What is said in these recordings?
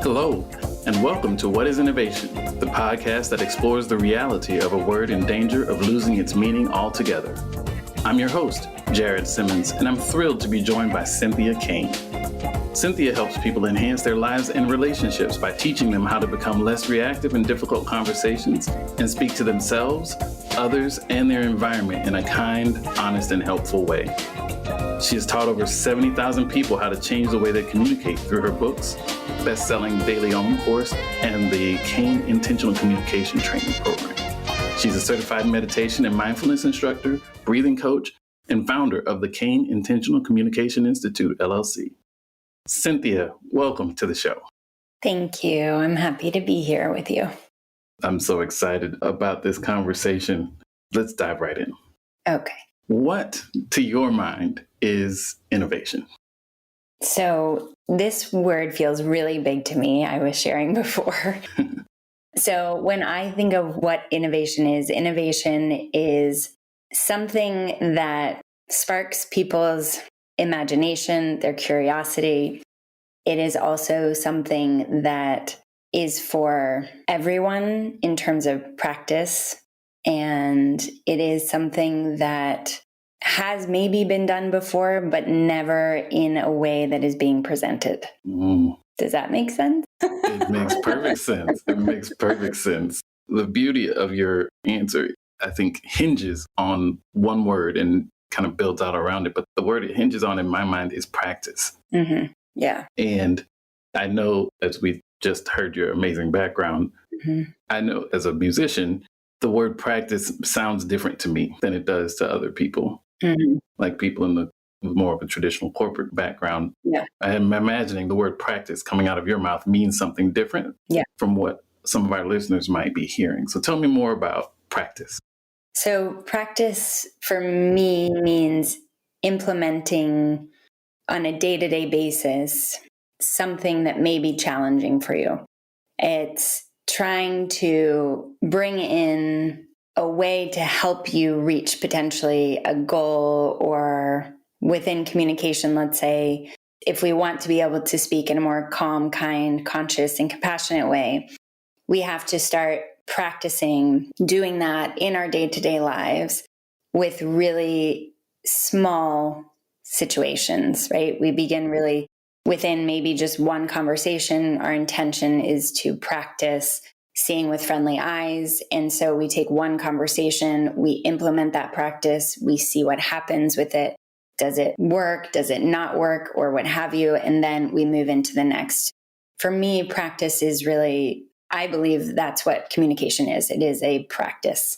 Hello, and welcome to What is Innovation, the podcast that explores the reality of a word in danger of losing its meaning altogether. I'm your host, Jared Simmons, and I'm thrilled to be joined by Cynthia Kane. Cynthia helps people enhance their lives and relationships by teaching them how to become less reactive in difficult conversations and speak to themselves, others, and their environment in a kind, honest, and helpful way. She has taught over 70,000 people how to change the way they communicate through her books, best-selling Daily Own course, and the Kane Intentional Communication Training Program. She's a certified meditation and mindfulness instructor, breathing coach, and founder of the Kane Intentional Communication Institute, LLC. Cynthia, welcome to the show. Thank you. I'm happy to be here with you. I'm so excited about this conversation. Let's dive right in. Okay. What, to your mind, is innovation? So this word feels really big to me. I was sharing before. So when I think of what innovation is something that sparks people's imagination, their curiosity. It is also something that is for everyone in terms of practice. And it is something that has maybe been done before, but never in a way that is being presented. Does that make sense? It makes perfect sense. It makes perfect sense. The beauty of your answer, I think, hinges on one word and kind of builds out around it. But the word it hinges on in my mind is practice. Mm-hmm. Yeah. And I know, as we just heard your amazing background, I know as a musician, the word practice sounds different to me than it does to other people. Like people in the more of a traditional corporate background. Yeah. I'm imagining the word practice coming out of your mouth means something different from what some of our listeners might be hearing. So tell me more about practice. So practice for me means implementing on a day-to-day basis something that may be challenging for you. It's trying to bring in a way to help you reach potentially a goal, or within communication, let's say, if we want to be able to speak in a more calm, kind, conscious, and compassionate way, we have to start practicing doing that in our day-to-day lives with really small situations, right? We begin really within maybe just one conversation. Our intention is to practice seeing with friendly eyes. And so we take one conversation, we implement that practice, we see what happens with it. Does it work? Does it not work? Or what have you? And then we move into the next. For me, practice is really, I believe that's what communication is. It is a practice.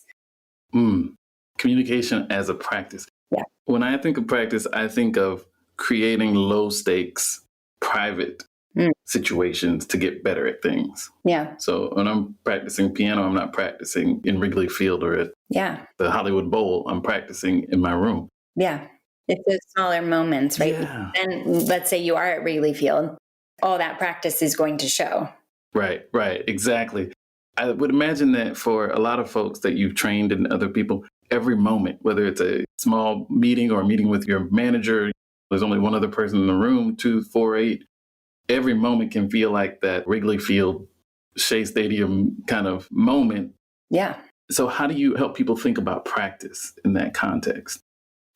Communication as a practice. Yeah. When I think of practice, I think of creating low stakes, private situations to get better at things. Yeah. So when I'm practicing piano, I'm not practicing in Wrigley Field or at the Hollywood Bowl. I'm practicing in my room. Yeah. It's those smaller moments, right? Yeah. And let's say you are at Wrigley Field, all that practice is going to show. Right, exactly. I would imagine that for a lot of folks that you've trained and other people, every moment, whether it's a small meeting or a meeting with your manager, there's only one other person in the room, 2, 4, 8, every moment can feel like that Wrigley Field, Shea Stadium kind of moment. Yeah. So how do you help people think about practice in that context?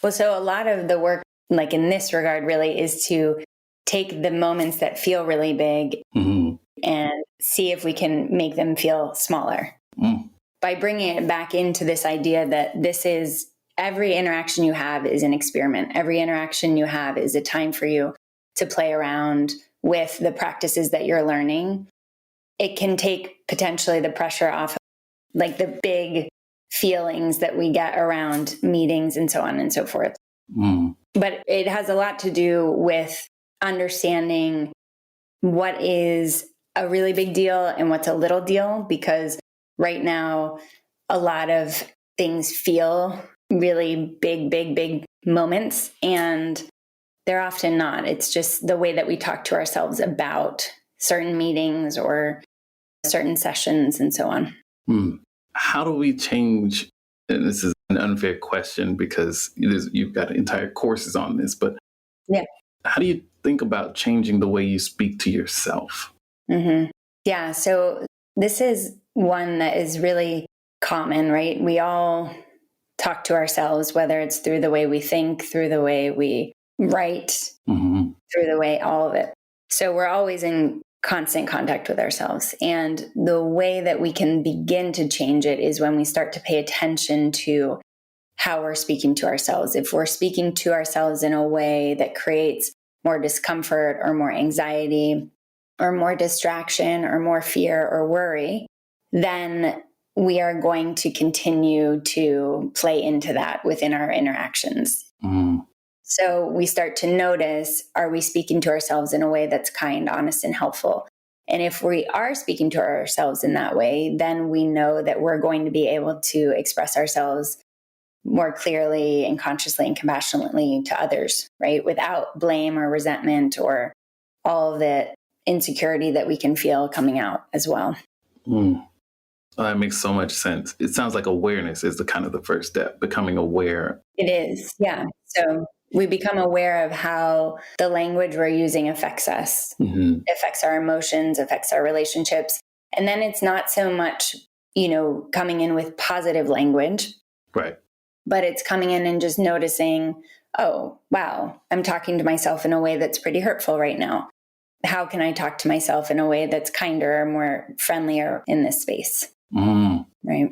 Well, so a lot of the work, like in this regard, really is to take the moments that feel really big and see if we can make them feel smaller. By bringing it back into this idea that this is every interaction you have is an experiment. Every interaction you have is a time for you to play around with the practices that you're learning. It can take potentially the pressure off of like the big feelings that we get around meetings and so on and so forth. But it has a lot to do with understanding what is a really big deal and what's a little deal, because right now a lot of things feel really big moments, and they're often not. It's just the way that we talk to ourselves about certain meetings or certain sessions and so on. How do we change, and this is an unfair question because you've got entire courses on this, but how do you think about changing the way you speak to yourself? Yeah. So this is one that is really common, right? We all talk to ourselves, whether it's through the way we think, through the way we write, through the way all of it. So we're always in constant contact with ourselves. And the way that we can begin to change it is when we start to pay attention to how we're speaking to ourselves. If we're speaking to ourselves in a way that creates more discomfort or more anxiety or more distraction or more fear or worry, then we are going to continue to play into that within our interactions. So we start to notice, are we speaking to ourselves in a way that's kind, honest, and helpful? And if we are speaking to ourselves in that way, then we know that we're going to be able to express ourselves more clearly and consciously and compassionately to others, right? Without blame or resentment or all of the insecurity that we can feel coming out as well. Oh, that makes so much sense. It sounds like awareness is the kind of the first step, becoming aware. It is, yeah. So we become aware of how the language we're using affects us, affects our emotions, affects our relationships. And then it's not so much, coming in with positive language. Right. But it's coming in and just noticing, oh, wow, I'm talking to myself in a way that's pretty hurtful right now. How can I talk to myself in a way that's kinder or more friendlier in this space? Right.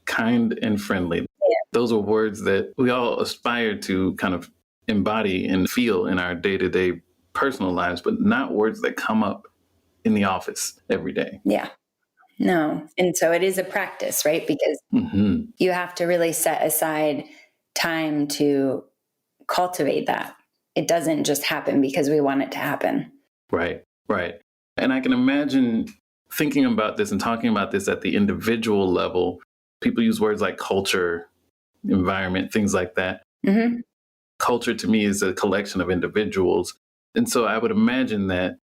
Kind and friendly. Yeah. Those are words that we all aspire to kind of embody and feel in our day-to-day personal lives, but not words that come up in the office every day. Yeah. No. And so it is a practice, right? Because you have to really set aside time to cultivate that. It doesn't just happen because we want it to happen. Right. And I can imagine thinking about this and talking about this at the individual level. People use words like culture, environment, things like that. Culture to me is a collection of individuals. And so I would imagine that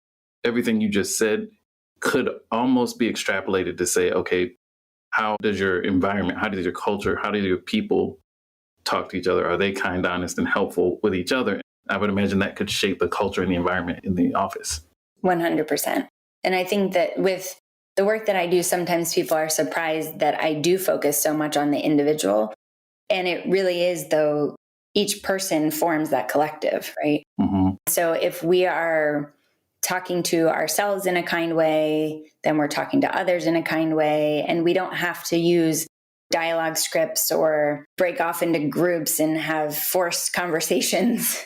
everything you just said could almost be extrapolated to say, okay, how does your environment, how does your culture, how do your people talk to each other? Are they kind, honest, and helpful with each other? I would imagine that could shape the culture and the environment in the office. 100%. And I think that with the work that I do, sometimes people are surprised that I do focus so much on the individual. And it really is, though, each person forms that collective, right? So if we are talking to ourselves in a kind way, then we're talking to others in a kind way. And we don't have to use dialogue scripts or break off into groups and have forced conversations.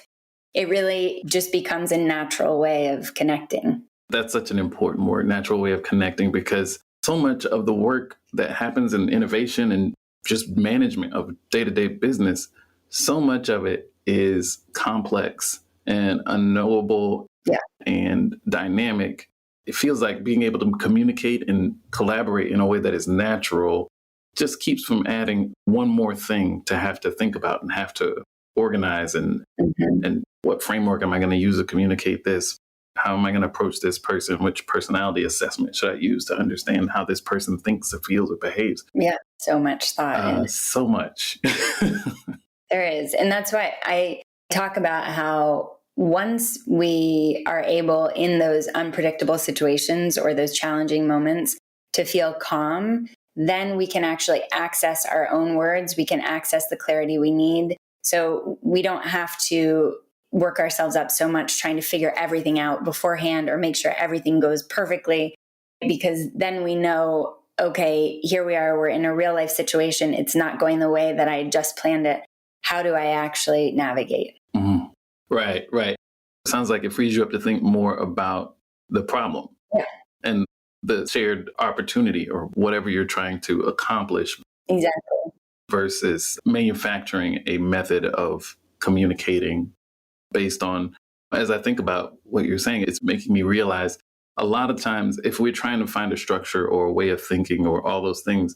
It really just becomes a natural way of connecting. That's such an important word, natural way of connecting, because so much of the work that happens in innovation and just management of day-to-day business, so much of it is complex and unknowable and dynamic. It feels like being able to communicate and collaborate in a way that is natural just keeps from adding one more thing to have to think about and have to organize and what framework am I going to use to communicate this? How am I going to approach this person? Which personality assessment should I use to understand how this person thinks or feels or behaves? Yeah, so much thought. So much. There is. And that's why I talk about how once we are able in those unpredictable situations or those challenging moments to feel calm, then we can actually access our own words. We can access the clarity we need. So we don't have to work ourselves up so much trying to figure everything out beforehand or make sure everything goes perfectly, because then we know, okay, here we are, we're in a real life situation. It's not going the way that I just planned it. How do I actually navigate? Right. Sounds like it frees you up to think more about the problem and the shared opportunity or whatever you're trying to accomplish. Exactly. Versus manufacturing a method of communicating based on, as I think about what you're saying, it's making me realize a lot of times if we're trying to find a structure or a way of thinking or all those things,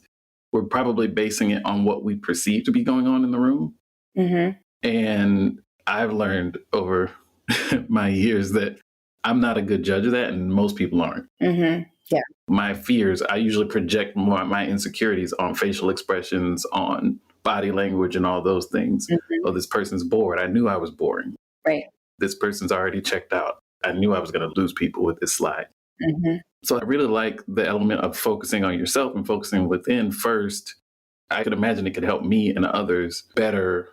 we're probably basing it on what we perceive to be going on in the room. And I've learned over my years that I'm not a good judge of that, and most people aren't. My fears, I usually project more my insecurities on facial expressions, on body language and all those things. Oh, this person's bored. I knew I was boring. Right. This person's already checked out. I knew I was going to lose people with this slide. So I really like the element of focusing on yourself and focusing within first. I could imagine it could help me and others better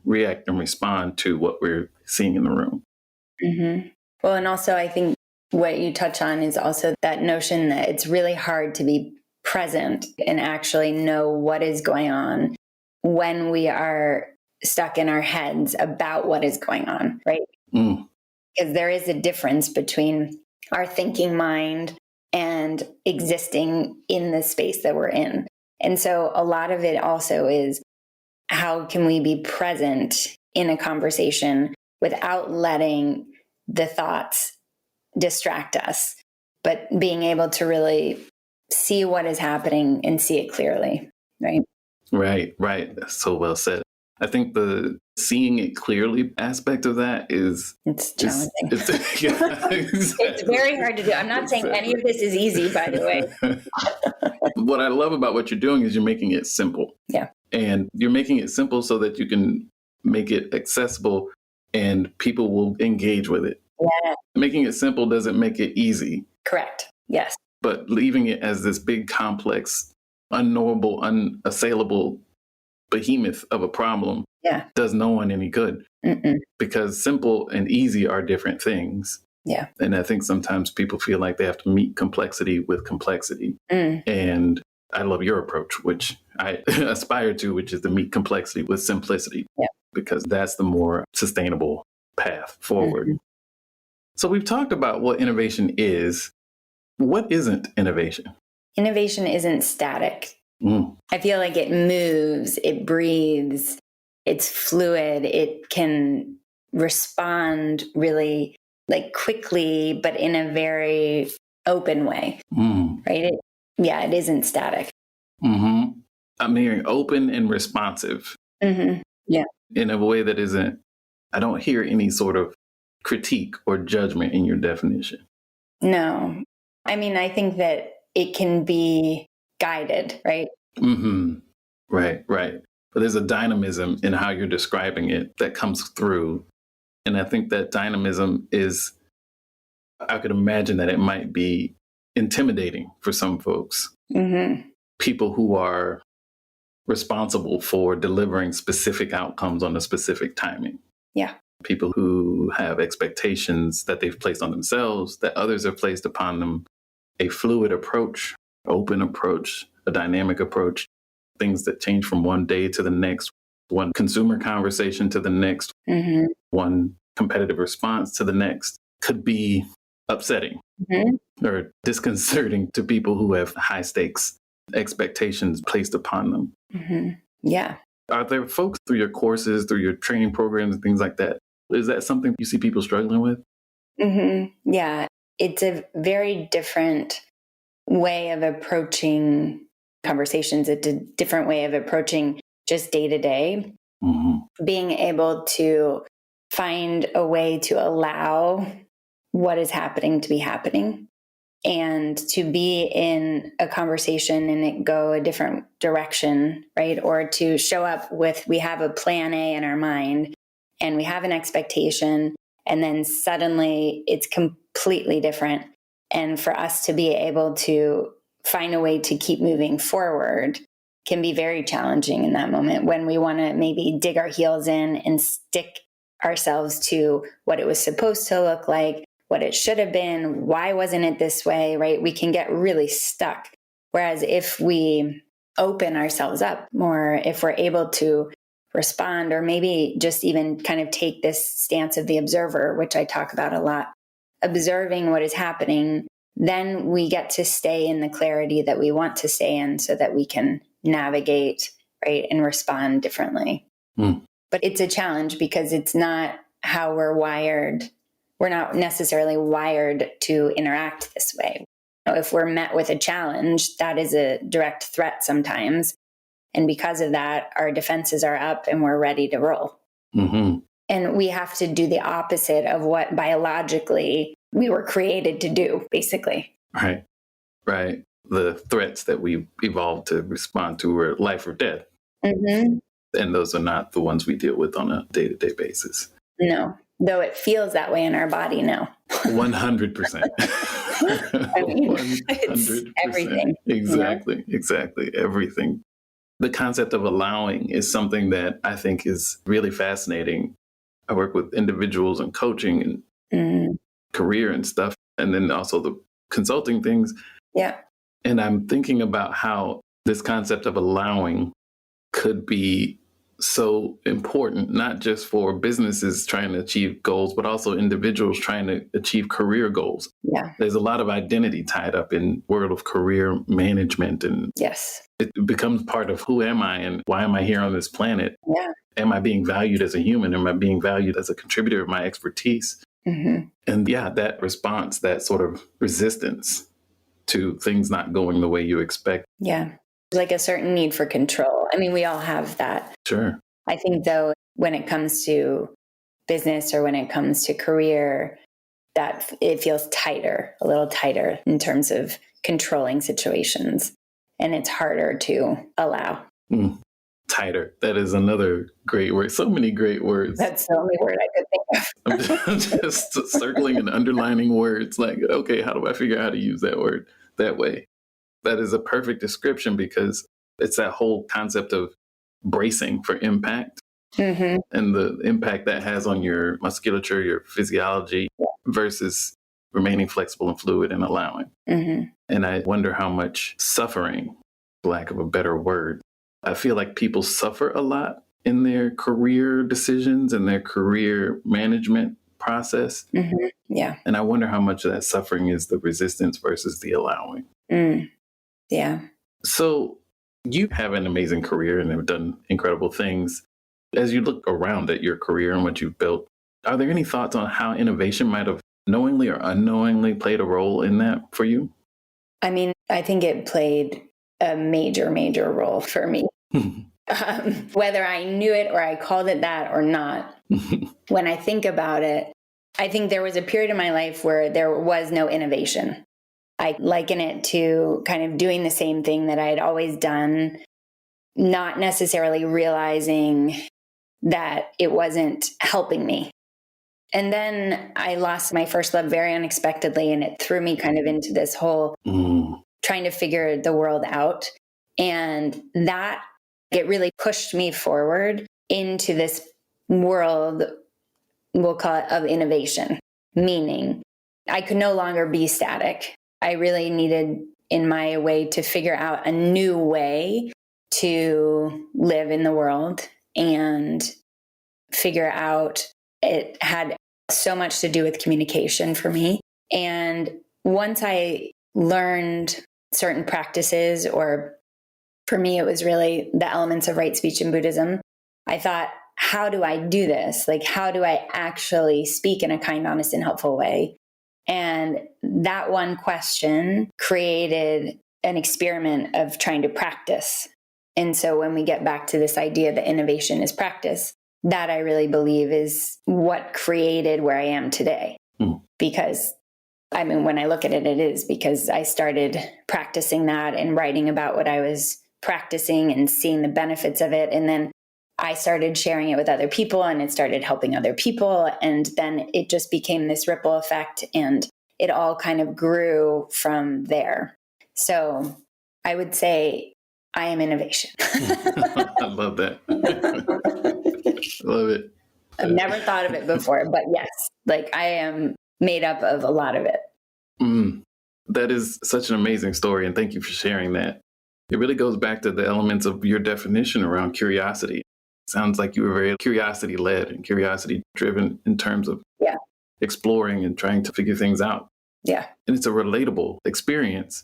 react and respond to what we're seeing in the room. Mm-hmm. Well, and also I think what you touch on is also that notion that it's really hard to be present and actually know what is going on when we are stuck in our heads about what is going on, right? Because there is a difference between our thinking mind and existing in the space that we're in. And so a lot of it also is, how can we be present in a conversation without letting the thoughts distract us, but being able to really see what is happening and see it clearly, right? Right. That's so well said. I think the seeing it clearly aspect of that it's challenging. Yeah, exactly. It's very hard to do. I'm not saying any of this is easy, by the way. What I love about what you're doing is you're making it simple. Yeah. And you're making it simple so that you can make it accessible and people will engage with it. Yeah. Making it simple doesn't make it easy. Correct. Yes. But leaving it as this big, complex, unknowable, unassailable behemoth of a problem does no one any good. Because simple and easy are different things. Yeah. And I think sometimes people feel like they have to meet complexity with complexity. And I love your approach, which I aspire to, which is to meet complexity with simplicity. Yeah. Because that's the more sustainable path forward. So we've talked about what innovation is. What isn't innovation? Innovation isn't static. I feel like it moves, it breathes, it's fluid, it can respond really like quickly, but in a very open way, right? It isn't static. I'm hearing open and responsive. Yeah. In a way that isn't, I don't hear any sort of critique or judgment in your definition. No. I mean, I think that it can be guided, right? Right. But there's a dynamism in how you're describing it that comes through. And I think that dynamism is, I could imagine that it might be intimidating for some folks. People who are responsible for delivering specific outcomes on a specific timing. Yeah. People who have expectations that they've placed on themselves, that others have placed upon them, a fluid approach, open approach, a dynamic approach, things that change from one day to the next, one consumer conversation to the next, one competitive response to the next, could be upsetting or disconcerting to people who have high stakes expectations placed upon them. Yeah. Are there folks through your courses, through your training programs and things like that? Is that something you see people struggling with? Yeah. It's a very different way of approaching conversations. It's a different way of approaching just day to day. Being able to find a way to allow what is happening to be happening and to be in a conversation and it go a different direction, right? Or to show up with, we have a plan A in our mind and we have an expectation and then suddenly it's completely different. And for us to be able to find a way to keep moving forward can be very challenging in that moment when we want to maybe dig our heels in and stick ourselves to what it was supposed to look like, what it should have been, why wasn't it this way, right? We can get really stuck. Whereas if we open ourselves up more, if we're able to respond, or maybe just even kind of take this stance of the observer, which I talk about a lot, observing what is happening, then we get to stay in the clarity that we want to stay in so that we can navigate, right, and respond differently. But it's a challenge because it's not how we're wired. We're not necessarily wired to interact this way. If we're met with a challenge, that is a direct threat sometimes. And because of that, our defenses are up and we're ready to roll. And we have to do the opposite of what biologically we were created to do, basically. Right. The threats that we evolved to respond to were life or death. And those are not the ones we deal with on a day-to-day basis. No. Though it feels that way in our body now. 100%. I mean, it's everything. Exactly. Exactly. Everything. The concept of allowing is something that I think is really fascinating. I work with individuals and coaching and career and stuff, and then also the consulting things. Yeah. And I'm thinking about how this concept of allowing could be so important, not just for businesses trying to achieve goals, but also individuals trying to achieve career goals. Yeah. There's a lot of identity tied up in world of career management, and yes, it becomes part of who am I and why am I here on this planet? Yeah. Am I being valued as a human? Am I being valued as a contributor of my expertise? Mm-hmm. And that response, that sort of resistance to things not going the way you expect. Yeah. Like a certain need for control. I mean, we all have that. Sure. I think, though, when it comes to business or when it comes to career, that it feels tighter, a little tighter in terms of controlling situations. And it's harder to allow. Tighter. That is another great word. So many great words. That's the only word I could think of. I'm just circling and underlining words like, okay, how do I figure out how to use that word that way? That is a perfect description, because it's that whole concept of bracing for impact and the impact that has on your musculature, your physiology, versus remaining flexible and fluid and allowing. And I wonder how much suffering, for lack of a better word, I feel like people suffer a lot in their career decisions and their career management process. Yeah. And I wonder how much of that suffering is the resistance versus the allowing. Yeah. So you have an amazing career and have done incredible things. As you look around at your career and what you've built, are there any thoughts on how innovation might have knowingly or unknowingly played a role in that for you? I mean, I think it played a major, major role for me. Whether I knew it or I called it that or not, when I think about it, I think there was a period in my life where there was no innovation. I liken it to kind of doing the same thing that I had always done, not necessarily realizing that it wasn't helping me. And then I lost my first love very unexpectedly, and it threw me kind of into this whole trying to figure the world out. And that, it really pushed me forward into this world, we'll call it, of innovation, meaning I could no longer be static. I really needed, in my way, to figure out a new way to live in the world and figure out. It had so much to do with communication for me. And once I learned certain practices, or for me, it was really the elements of right speech in Buddhism, I thought, how do I do this? Like, how do I actually speak in a kind, honest, and helpful way? And that one question created an experiment of trying to practice. And so when we get back to this idea that innovation is practice, that I really believe is what created where I am today. Because, I mean, when I look at it, it is because I started practicing that and writing about what I was practicing and seeing the benefits of it. And then I started sharing it with other people, and it started helping other people. And then it just became this ripple effect, and it all kind of grew from there. So I would say I am innovation. I love that. Love it. I've never thought of it before, but yes, like I am made up of a lot of it. That is such an amazing story. And thank you for sharing that. It really goes back to the elements of your definition around curiosity. Sounds like you were very curiosity led and curiosity driven in terms of exploring and trying to figure things out. Yeah. And it's a relatable experience,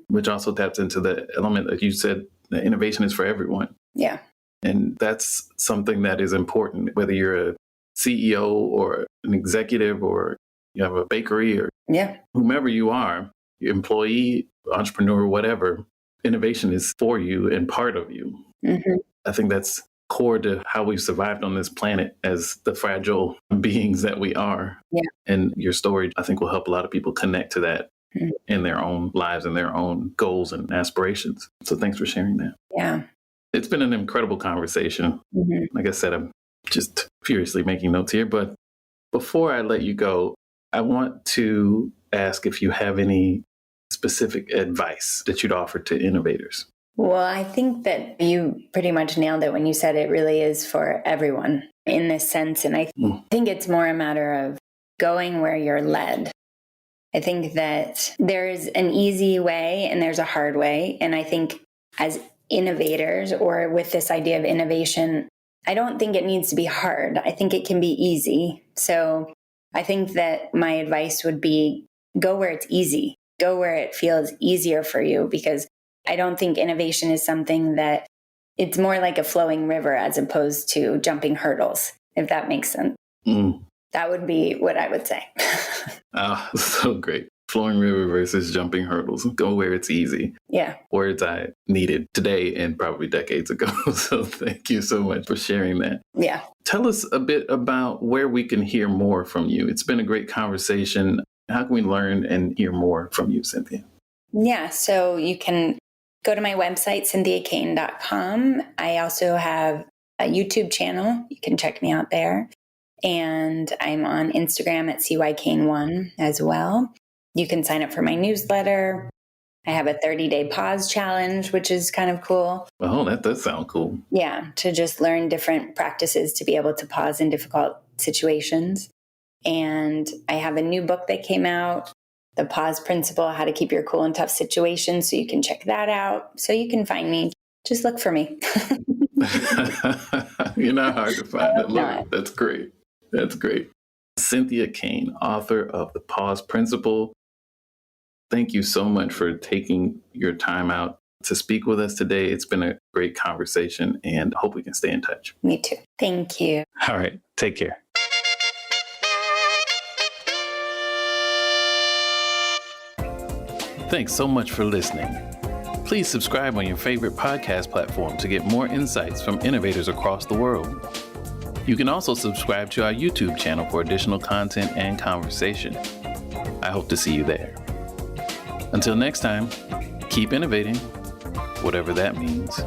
which also taps into the element that you said, that innovation is for everyone. Yeah. And that's something that is important, whether you're a CEO or an executive or you have a bakery or whomever you are, your employee, entrepreneur, whatever, innovation is for you and part of you. I think that's core to how we've survived on this planet as the fragile beings that we are. Yeah. And your story, I think, will help a lot of people connect to that in their own lives and their own goals and aspirations. So thanks for sharing that. Yeah. It's been an incredible conversation. Like I said, I'm just furiously making notes here, but Before I let you go, I want to ask if you have any specific advice that you'd offer to innovators. Well, I think that you pretty much nailed it when you said it really is for everyone in this sense. And I think it's more a matter of going where you're led. I think that there's an easy way and there's a hard way. And I think as innovators, or with this idea of innovation, I don't think it needs to be hard. I think it can be easy. So I think that my advice would be go where it's easy, go where it feels easier for you, because I don't think innovation is something that it's more like a flowing river as opposed to jumping hurdles, if that makes sense. That would be what I would say. Oh, so great. Flowing river versus jumping hurdles. Go where it's easy. Yeah. Words I needed today and probably decades ago. So thank you so much for sharing that. Yeah. Tell us a bit about where we can hear more from you. It's been a great conversation. How can we learn and hear more from you, Cynthia? Yeah. So you can go to my website, cynthiakane.com. I also have a YouTube channel. You can check me out there. And I'm on Instagram at cykane1 as well. You can sign up for my newsletter. I have a 30-day pause challenge, which is kind of cool. Oh, that does sound cool. Yeah, to just learn different practices to be able to pause in difficult situations. And I have a new book that came out, The Pause Principle, How to Keep Your Cool in Tough Situations. So you can check that out. So you can find me. Just look for me. You're not hard to find. I love it. That's great. That's great. Cynthia Kane, author of The Pause Principle. Thank you so much for taking your time out to speak with us today. It's been a great conversation and hope we can stay in touch. Me too. Thank you. All right. Take care. Thanks so much for listening. Please subscribe on your favorite podcast platform to get more insights from innovators across the world. You can also subscribe to our YouTube channel for additional content and conversation. I hope to see you there. Until next time, keep innovating, whatever that means.